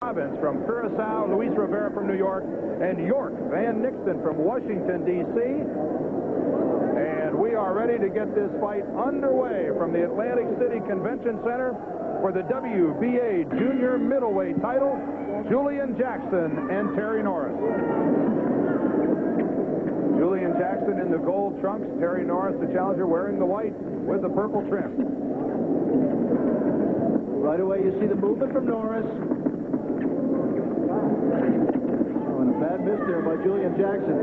Robbins from Curacao, Luis Rivera from New York, and York Van Nixon from Washington, D.C. And we are ready to get this fight underway from the Atlantic City Convention Center for the WBA Junior Middleweight title, Julian Jackson and Terry Norris. Julian Jackson in the gold trunks, Terry Norris, the challenger, wearing the white with the purple trim. Right away you see the movement from Norris. Oh, and a bad miss there by Julian Jackson.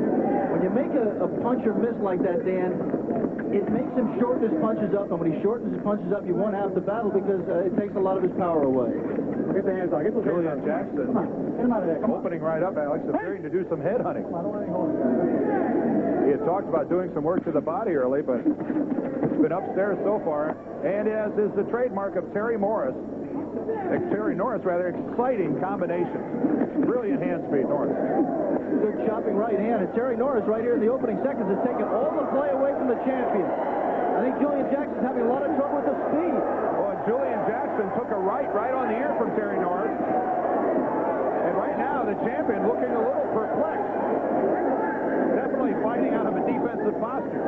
When you make a puncher miss like that, Dan, it makes him shorten his punches up, and when he shortens his punches up, you won't have the battle because it takes a lot of his power away. Get the hands on. Get those Julian Jackson opening right up, Alex, appearing to do some head hunting. He had talked about doing some work to the body early, but it's been upstairs so far. And as is the trademark of Terry Norris, exciting combinations. Brilliant hand speed, Norris. Good chopping right hand. And Terry Norris right here in the opening seconds has taken all the play away from the champion. I think Julian Jackson's having a lot of trouble with the speed. Oh, and Julian Jackson took a right on the ear from Terry Norris. And right now, the champion looking a little perplexed. Definitely fighting out of a defensive posture.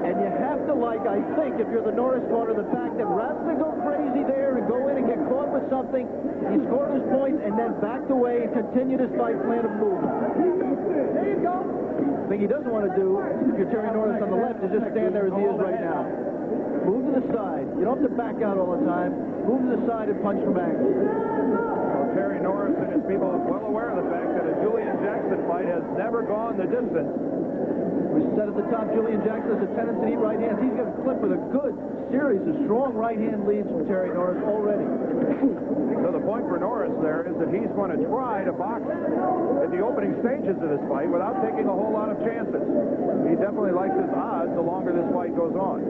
And you have to like, I think, if you're the Norris corner, the fact that rather than go crazy there and go in and get caught with something, he scored his points and then backed away and continued his fight plan of movement. There you go. The thing he doesn't want to do, if you're Terry Norris on the left, is just stand there as he is right now. Move to the side. You don't have to back out all the time. Move to the side and punch from angle. Well, Terry Norris and his people are well aware of the fact that a Julian Jackson fight has never gone the distance. We said at the top, Julian Jackson has a tendency to eat right hands. He's got a clip with a good series of strong right-hand leads from Terry Norris already. So the point for Norris there is that he's going to try to box at the opening stages of this fight without taking a whole lot of chances. He definitely likes his odds the longer this fight goes on.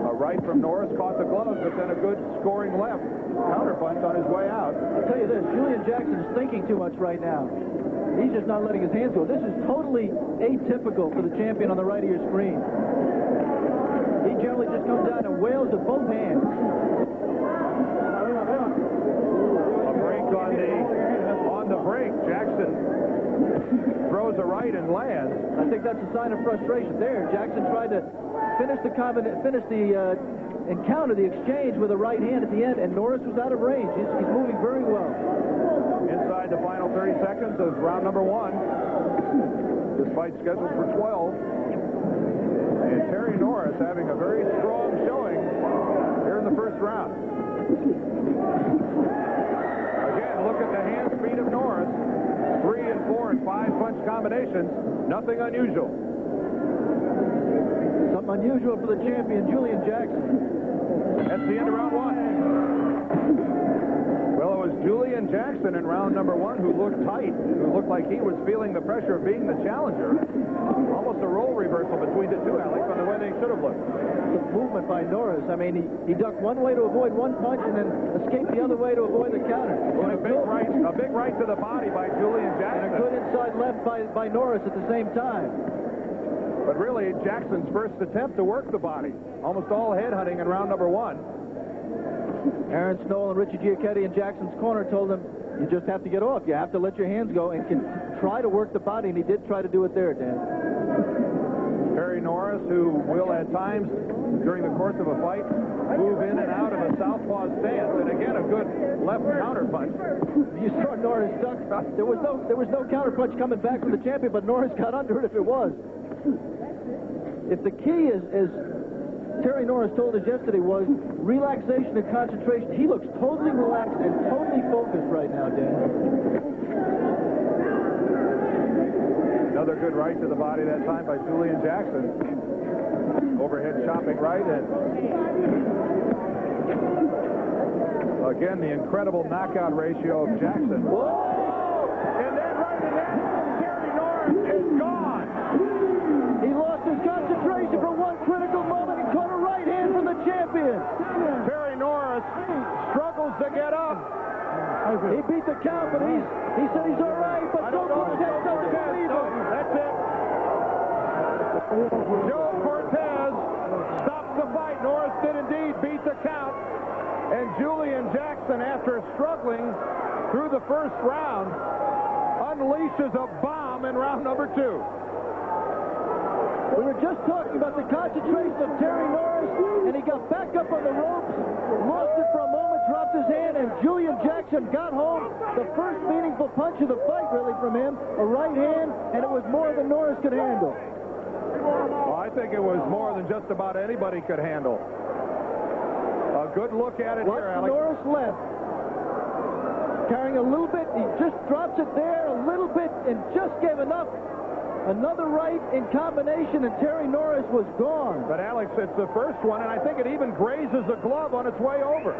A right from Norris caught the gloves, but then a good scoring left counterpunch on his way out. I'll tell you this, Julian Jackson's thinking too much right now. He's just not letting his hands go. This is totally atypical for the champion on the right of your screen. He generally just comes out and wails with both hands. A break on the break. Jackson throws a right and lands. I think that's a sign of frustration there. Jackson tried to finish the encounter, the exchange with a right hand at the end, and Norris was out of range. He's moving very well. Inside the final 30 seconds of round number 1. This fight scheduled for 12. And Terry Norris having a very strong showing here in the first round. Again, look at the hand speed of Norris. 3 and 4 and 5 punch combinations. Nothing unusual. Something unusual for the champion, Julian Jackson. That's the end of round 1. Well, it was Julian Jackson in round number 1 who looked tight, who looked like he was feeling the pressure of being the challenger. Almost a role reversal between the two, Alex, on the way they should have looked. The movement by Norris. I mean, he ducked one way to avoid one punch and then escaped the other way to avoid the counter. And a big right to the body by Julian Jackson. And a good inside left by Norris at the same time. But really, Jackson's first attempt to work the body. Almost all head hunting in round number 1. Aaron Snow and Richie Giacchetti in Jackson's corner told him, you just have to get off. You have to let your hands go and can try to work the body, and he did try to do it there, Dan. Terry Norris, who will at times during the course of a fight move in and out of a southpaw stance, and again a good left counter punch. You saw Norris duck. There was no counter punch coming back from the champion, but Norris got under it if it was. If the key is Terry Norris told us yesterday, was relaxation and concentration. He looks totally relaxed and totally focused right now, Dan. Another good right to the body that time by Julian Jackson. Overhead chopping right, and again the incredible knockout ratio of Jackson. Whoa! And then right in that, Terry Norris is gone. He lost his concentration for one critical moment and caught a right hand from the champion. Terry Norris struggles to get up. He beat the count, but he said he's all right, but Joe Cortez doesn't believe him. That's it. Joe Cortez stops the fight. Norris did indeed beat the count. And Julian Jackson, after struggling through the first round, unleashes a bomb in round number 2. We were just talking about the concentration of Terry Norris, and he got back up on the ropes, lost it for a moment, dropped his hand, and Julian Jackson got home the first meaningful punch of the fight, really, from him, a right hand, and it was more than Norris could handle. Well, I think it was more than just about anybody could handle. A good look at it here, Alex. Norris left. Carrying a little bit, he just drops it there a little bit and just gave enough. Another right in combination, and Terry Norris was gone. But, Alex, it's the first one, and I think it even grazes the glove on its way over.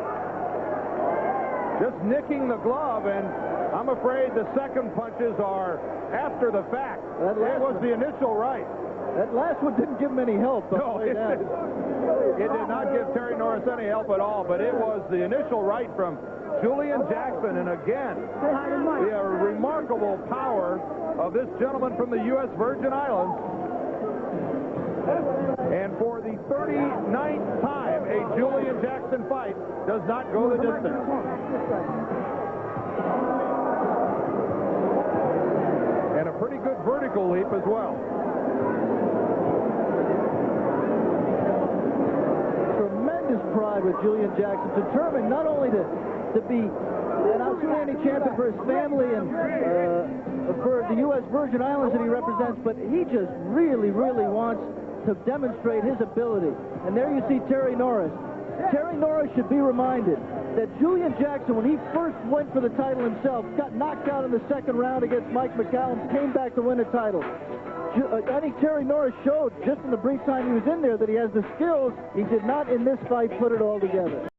Just nicking the glove, and I'm afraid the second punches are after the fact. It was the initial right. That last one didn't give him any help. No, it did not give Terry Norris any help at all, but it was the initial right from Julian Jackson, and again, the remarkable power of this gentleman from the U.S. Virgin Islands. And for the 39th time, a Julian Jackson fight does not go the distance. And a pretty good vertical leap as well. Tremendous pride with Julian Jackson, determined not only to be an outstanding champion for his family and for the U.S. Virgin Islands that he represents, but he just really, really wants to demonstrate his ability. And there you see Terry Norris. Terry Norris should be reminded that Julian Jackson, when he first went for the title himself, got knocked out in the second round against Mike McCallum, came back to win a title. I think Terry Norris showed just in the brief time he was in there that he has the skills. He did not in this fight put it all together.